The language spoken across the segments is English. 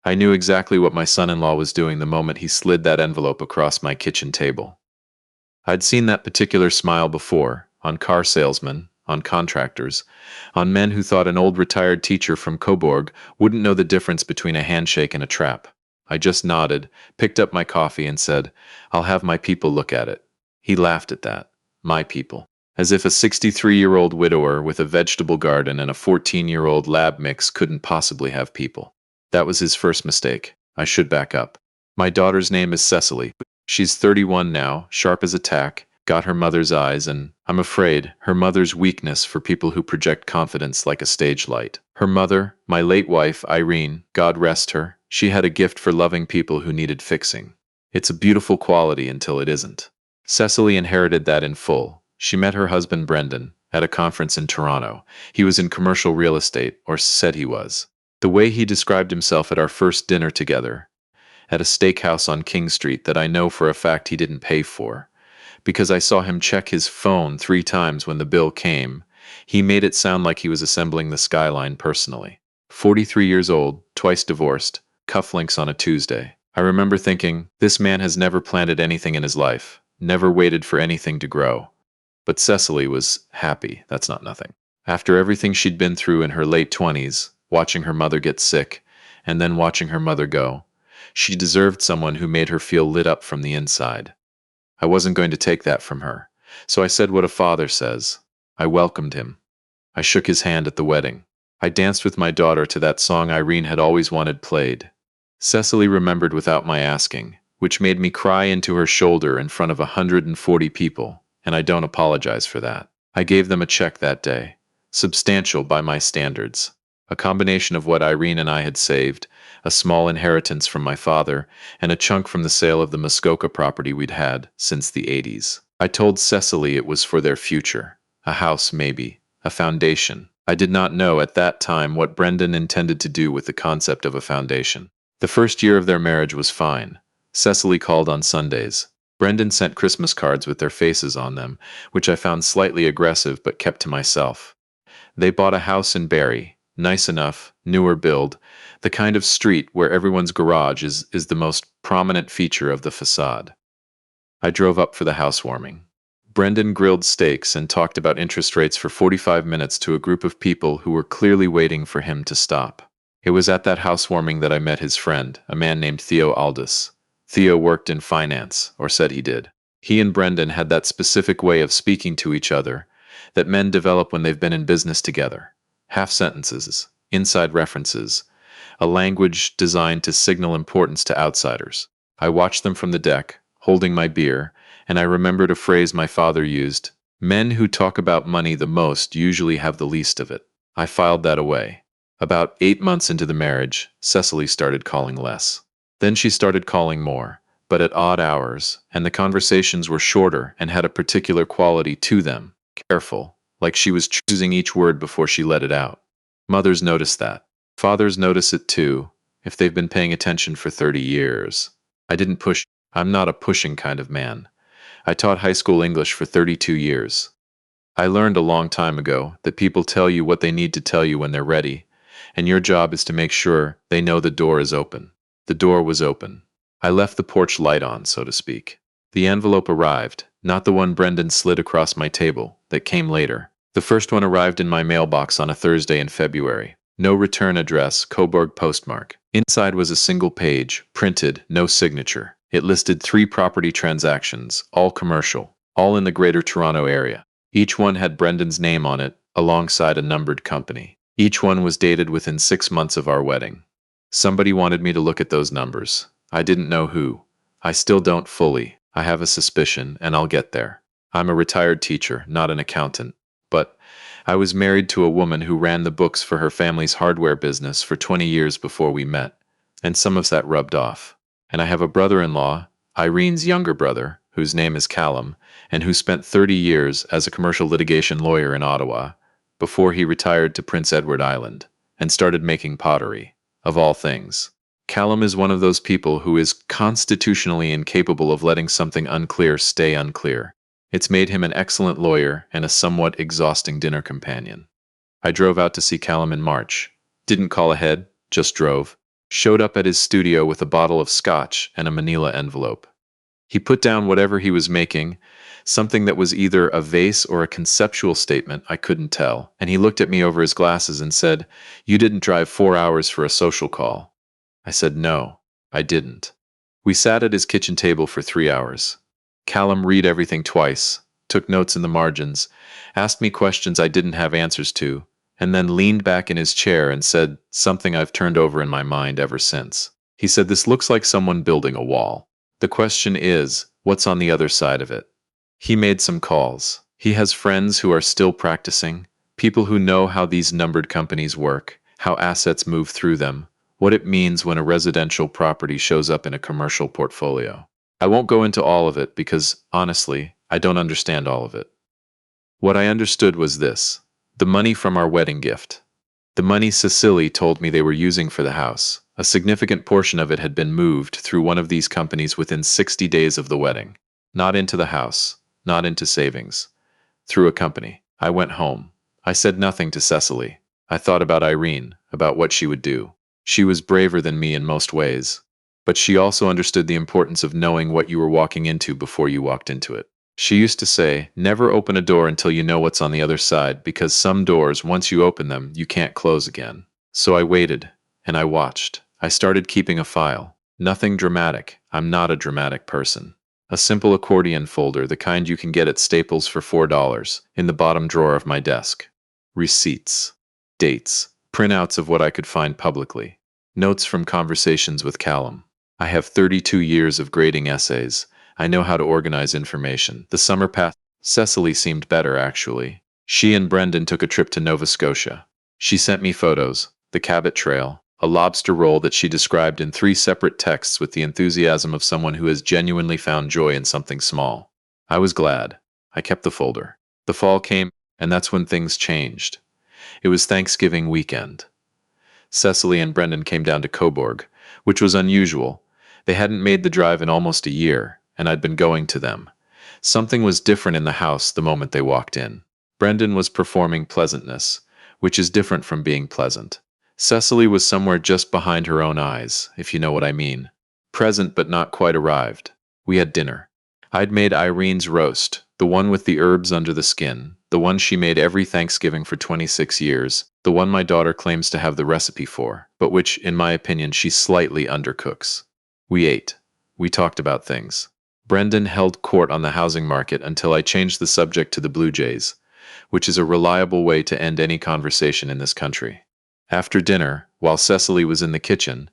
I knew exactly what my son-in-law was doing the moment he slid that envelope across my kitchen table. I'd seen that particular smile before, on car salesmen, on contractors, on men who thought an old retired teacher from Cobourg wouldn't know the difference between a handshake and a trap. I just nodded, picked up my coffee, and said, "I'll have my people look at it." He laughed at that. My people. As if a 63-year-old widower with a vegetable garden and a 14-year-old lab mix couldn't possibly have people. That was his first mistake. I should back up. My daughter's name is Cecily. She's 31 now, sharp as a tack, got her mother's eyes, and, I'm afraid, her mother's weakness for people who project confidence like a stage light. Her mother, my late wife, Irene, God rest her, she had a gift for loving people who needed fixing. It's a beautiful quality until it isn't. Cecily inherited that in full. She met her husband Brendan at a conference in Toronto. He was in commercial real estate, or said he was. The way he described himself at our first dinner together, at a steakhouse on King Street that I know for a fact he didn't pay for, because I saw him check his phone 3 times when the bill came, he made it sound like he was assembling the skyline personally. 43 years old, twice divorced, cufflinks on a Tuesday. I remember thinking, this man has never planted anything in his life, never waited for anything to grow. But Cecily was happy, that's not nothing. After everything she'd been through in her late 20s, watching her mother get sick, and then watching her mother go, she deserved someone who made her feel lit up from the inside. I wasn't going to take that from her, so I said what a father says. I welcomed him. I shook his hand at the wedding. I danced with my daughter to that song Irene had always wanted played. Cecily remembered without my asking, which made me cry into her shoulder in front of 140 people, and I don't apologize for that. I gave them a check that day, substantial by my standards, a combination of what Irene and I had saved, a small inheritance from my father, and a chunk from the sale of the Muskoka property we'd had since the 80s. I told Cecily it was for their future, a house maybe, a foundation. I did not know at that time what Brendan intended to do with the concept of a foundation. The first year of their marriage was fine. Cecily called on Sundays. Brendan sent Christmas cards with their faces on them, which I found slightly aggressive but kept to myself. They bought a house in Barrie, nice enough, newer build, the kind of street where everyone's garage is the most prominent feature of the facade. I drove up for the housewarming. Brendan grilled steaks and talked about interest rates for 45 minutes to a group of people who were clearly waiting for him to stop. It was at that housewarming that I met his friend, a man named Theo Aldous. Theo worked in finance, or said he did. He and Brendan had that specific way of speaking to each other that men develop when they've been in business together. Half sentences, inside references, a language designed to signal importance to outsiders. I watched them from the deck, holding my beer, and I remembered a phrase my father used. Men who talk about money the most usually have the least of it. I filed that away. About 8 months into the marriage, Cecily started calling less. Then she started calling more, but at odd hours, and the conversations were shorter and had a particular quality to them, careful, like she was choosing each word before she let it out. Mothers notice that. Fathers notice it too, if they've been paying attention for 30 years. I didn't push. I'm not a pushing kind of man. I taught high school English for 32 years. I learned a long time ago that people tell you what they need to tell you when they're ready, and your job is to make sure they know the door is open. The door was open. I left the porch light on, so to speak. The envelope arrived, not the one Brendan slid across my table, that came later. The first one arrived in my mailbox on a Thursday in February. No return address, Cobourg postmark. Inside was a single page, printed, no signature. It listed 3 property transactions, all commercial, all in the Greater Toronto area. Each one had Brendan's name on it, alongside a numbered company. Each one was dated within 6 months of our wedding. Somebody wanted me to look at those numbers. I didn't know who. I still don't fully. I have a suspicion, and I'll get there. I'm a retired teacher, not an accountant. But I was married to a woman who ran the books for her family's hardware business for 20 years before we met, and some of that rubbed off. And I have a brother-in-law, Irene's younger brother, whose name is Callum, and who spent 30 years as a commercial litigation lawyer in Ottawa, before he retired to Prince Edward Island, and started making pottery. Of all things. Callum is one of those people who is constitutionally incapable of letting something unclear stay unclear. It's made him an excellent lawyer and a somewhat exhausting dinner companion. I drove out to see Callum in March. Didn't call ahead, just drove. showed up at his studio with a bottle of scotch and a manila envelope. He put down whatever he was making, something that was either a vase or a conceptual statement, I couldn't tell, and he looked at me over his glasses and said, "You didn't drive 4 hours for a social call." I said, "No, I didn't." We sat at his kitchen table for 3 hours. Callum read everything twice, took notes in the margins, asked me questions I didn't have answers to, and then leaned back in his chair and said something I've turned over in my mind ever since. He said, "This looks like someone building a wall. The question is, what's on the other side of it?" He made some calls. He has friends who are still practicing, people who know how these numbered companies work, how assets move through them, what it means when a residential property shows up in a commercial portfolio. I won't go into all of it because, honestly, I don't understand all of it. What I understood was this: the money from our wedding gift. The money Cecily told me they were using for the house. A significant portion of it had been moved through one of these companies within 60 days of the wedding. Not into the house, not into savings. Through a company. I went home. I said nothing to Cecily. I thought about Irene, about what she would do. She was braver than me in most ways. But she also understood the importance of knowing what you were walking into before you walked into it. She used to say, never open a door until you know what's on the other side, because some doors, once you open them, you can't close again. So I waited, and I watched. I started keeping a file. Nothing dramatic. I'm not a dramatic person. A simple accordion folder, the kind you can get at Staples for $4, in the bottom drawer of my desk. Receipts. Dates. Printouts of what I could find publicly. Notes from conversations with Callum. I have 32 years of grading essays. I know how to organize information. The summer passed. Cecily seemed better, actually. She and Brendan took a trip to Nova Scotia. She sent me photos, the Cabot Trail, a lobster roll that she described in 3 separate texts with the enthusiasm of someone who has genuinely found joy in something small. I was glad. I kept the folder. The fall came, and that's when things changed. It was Thanksgiving weekend. Cecily and Brendan came down to Cobourg, which was unusual. They hadn't made the drive in almost a year, and I'd been going to them. Something was different in the house the moment they walked in. Brendan was performing pleasantness, which is different from being pleasant. Cecily was somewhere just behind her own eyes, if you know what I mean. Present but not quite arrived. We had dinner. I'd made Irene's roast, the one with the herbs under the skin, the one she made every Thanksgiving for 26 years, the one my daughter claims to have the recipe for, but which, in my opinion, she slightly undercooks. We ate. We talked about things. Brendan held court on the housing market until I changed the subject to the Blue Jays, which is a reliable way to end any conversation in this country. After dinner, while Cecily was in the kitchen,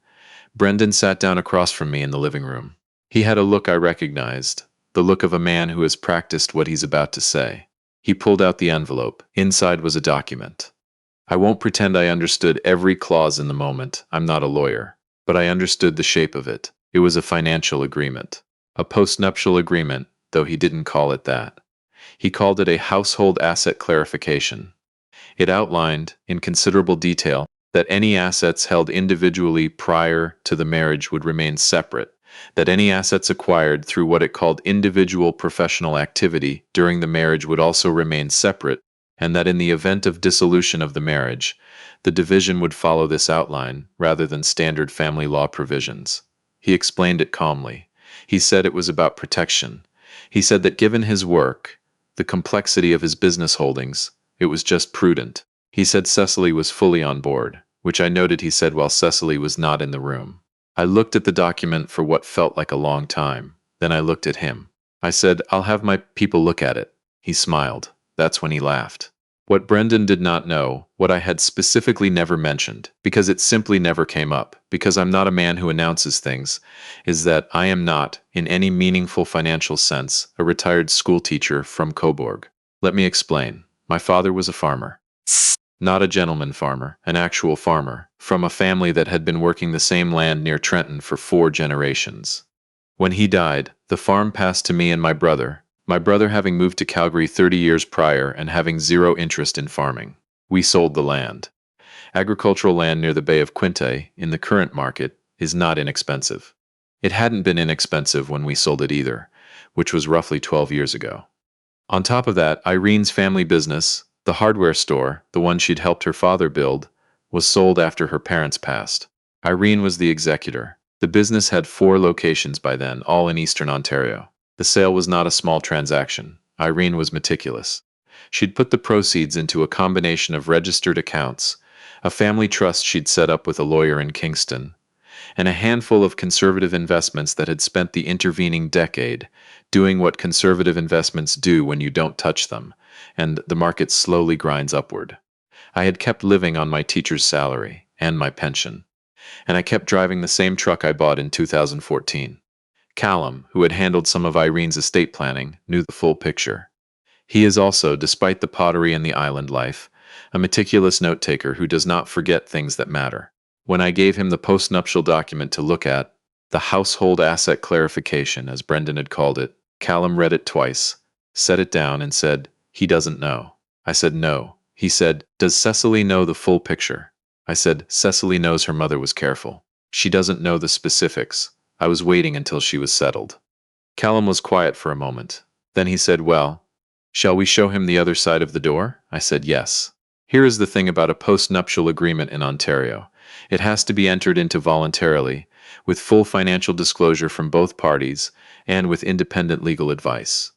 Brendan sat down across from me in the living room. He had a look I recognized, the look of a man who has practiced what he's about to say. He pulled out the envelope. Inside was a document. I won't pretend I understood every clause in the moment. I'm not a lawyer. But I understood the shape of it. It was a financial agreement. A postnuptial agreement, though he didn't call it that. He called it a household asset clarification. It outlined, in considerable detail, that any assets held individually prior to the marriage would remain separate, that any assets acquired through what it called individual professional activity during the marriage would also remain separate, and that in the event of dissolution of the marriage, the division would follow this outline rather than standard family law provisions. He explained it calmly. He said it was about protection. He said that given his work, the complexity of his business holdings, it was just prudent. He said Cecily was fully on board, which I noted he said while Cecily was not in the room. I looked at the document for what felt like a long time. Then I looked at him. I said, "I'll have my people look at it." He smiled. That's when he laughed. What Brendan did not know, what I had specifically never mentioned, because it simply never came up, because I'm not a man who announces things, is that I am not, in any meaningful financial sense, a retired schoolteacher from Cobourg. Let me explain. My father was a farmer. Not a gentleman farmer, an actual farmer, from a family that had been working the same land near Trenton for 4 generations. When he died, the farm passed to me and my brother having moved to Calgary 30 years prior and having zero interest in farming. We sold the land. Agricultural land near the Bay of Quinte, in the current market, is not inexpensive. It hadn't been inexpensive when we sold it either, which was roughly 12 years ago. On top of that, Irene's family business, the hardware store, the one she'd helped her father build, was sold after her parents passed. Irene was the executor. The business had 4 locations by then, all in eastern Ontario. The sale was not a small transaction. Irene was meticulous. She'd put the proceeds into a combination of registered accounts, a family trust she'd set up with a lawyer in Kingston, and a handful of conservative investments that had spent the intervening decade doing what conservative investments do when you don't touch them, and the market slowly grinds upward. I had kept living on my teacher's salary and my pension, and I kept driving the same truck I bought in 2014. Callum, who had handled some of Irene's estate planning, knew the full picture. He is also, despite the pottery and the island life, a meticulous note-taker who does not forget things that matter. When I gave him the postnuptial document to look at, the household asset clarification, as Brendan had called it, Callum read it twice, set it down, and said, "He doesn't know." I said, "No." He said, "Does Cecily know the full picture?" I said, "Cecily knows her mother was careful. She doesn't know the specifics." I was waiting until she was settled. Callum was quiet for a moment. Then he said, "Well, shall we show him the other side of the door?" I said, "Yes." Here is the thing about a postnuptial agreement in Ontario. It has to be entered into voluntarily, with full financial disclosure from both parties, and with independent legal advice.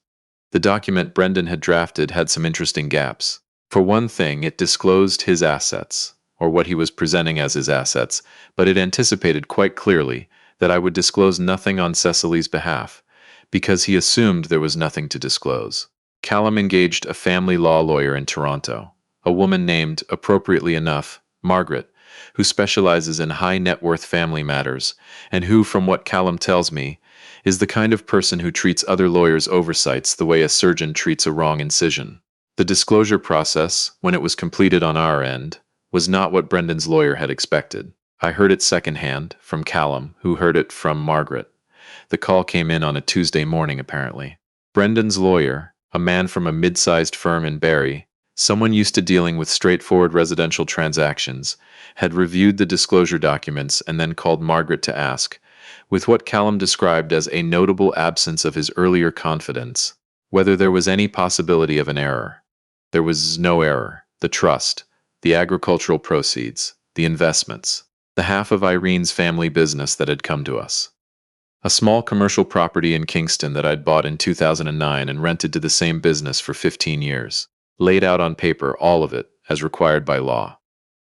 The document Brendan had drafted had some interesting gaps. For one thing, it disclosed his assets, or what he was presenting as his assets, but it anticipated quite clearly that I would disclose nothing on Cecily's behalf, because he assumed there was nothing to disclose. Callum engaged a family law lawyer in Toronto, a woman named, appropriately enough, Margaret, who specializes in high net worth family matters, and who, from what Callum tells me, is the kind of person who treats other lawyers' oversights the way a surgeon treats a wrong incision. The disclosure process, when it was completed on our end, was not what Brendan's lawyer had expected. I heard it secondhand, from Callum, who heard it from Margaret. The call came in on a Tuesday morning, apparently. Brendan's lawyer, a man from a mid-sized firm in Barrie, someone used to dealing with straightforward residential transactions, had reviewed the disclosure documents and then called Margaret to ask, with what Callum described as a notable absence of his earlier confidence, whether there was any possibility of an error. There was no error. The trust, the agricultural proceeds, the investments, the half of Irene's family business that had come to us. A small commercial property in Kingston that I'd bought in 2009 and rented to the same business for 15 years. Laid out on paper, all of it, as required by law.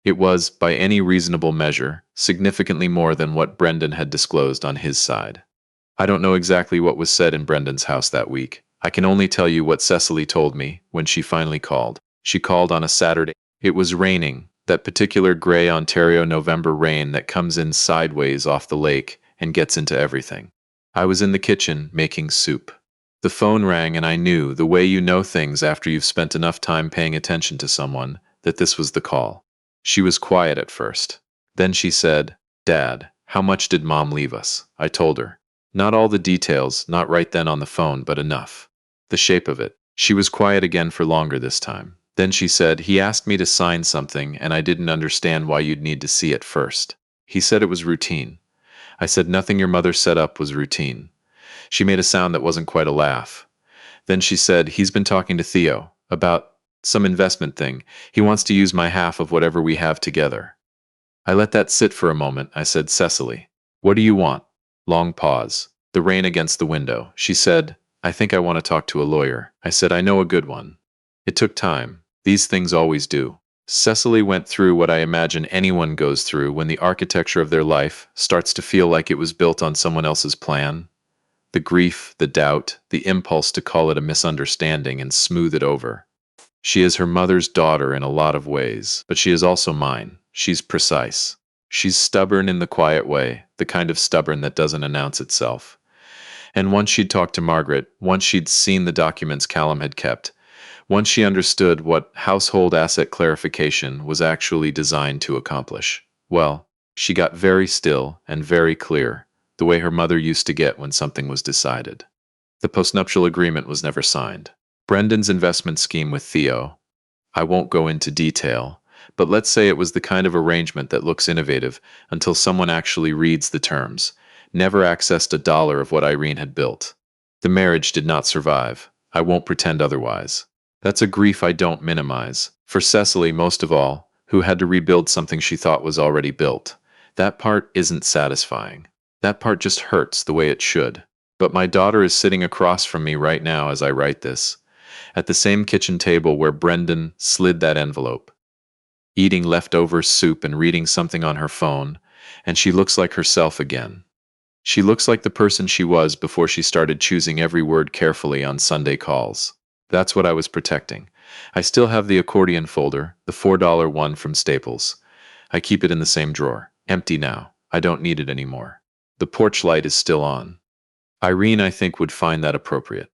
It was, by any reasonable measure, significantly more than what Brendan had disclosed on his side. I don't know exactly what was said in Brendan's house that week. I can only tell you what Cecily told me when she finally called. She called on a Saturday. It was raining, that particular gray Ontario November rain that comes in sideways off the lake and gets into everything. I was in the kitchen making soup. The phone rang and I knew, the way you know things after you've spent enough time paying attention to someone, that this was the call. She was quiet at first. Then she said, "Dad, how much did Mom leave us?" I told her. Not all the details, not right then on the phone, but enough. The shape of it. She was quiet again for longer this time. Then she said, "He asked me to sign something and I didn't understand why you'd need to see it first. He said it was routine." I said nothing your mother set up was routine. She made a sound that wasn't quite a laugh. Then she said, "He's been talking to Theo about some investment thing. He wants to use my half of whatever we have together." I let that sit for a moment. I said, "Cecily, what do you want?" Long pause. The rain against the window. She said, "I think I want to talk to a lawyer." I said, "I know a good one." It took time. These things always do. Cecily went through what I imagine anyone goes through when the architecture of their life starts to feel like it was built on someone else's plan. The grief, the doubt, the impulse to call it a misunderstanding and smooth it over. She is her mother's daughter in a lot of ways, but she is also mine. She's precise. She's stubborn in the quiet way, the kind of stubborn that doesn't announce itself. And once she'd talked to Margaret, once she'd seen the documents Callum had kept, once she understood what household asset clarification was actually designed to accomplish, well, she got very still and very clear, the way her mother used to get when something was decided. The postnuptial agreement was never signed. Brendan's investment scheme with Theo, I won't go into detail, but let's say it was the kind of arrangement that looks innovative until someone actually reads the terms, never accessed a dollar of what Irene had built. The marriage did not survive. I won't pretend otherwise. That's a grief I don't minimize. For Cecily, most of all, who had to rebuild something she thought was already built. That part isn't satisfying. That part just hurts the way it should. But my daughter is sitting across from me right now as I write this, at the same kitchen table where Brendan slid that envelope, eating leftover soup and reading something on her phone, and she looks like herself again. She looks like the person she was before she started choosing every word carefully on Sunday calls. That's what I was protecting. I still have the accordion folder, the $4 one from Staples. I keep it in the same drawer. Empty now. I don't need it anymore. The porch light is still on. Irene, I think, would find that appropriate.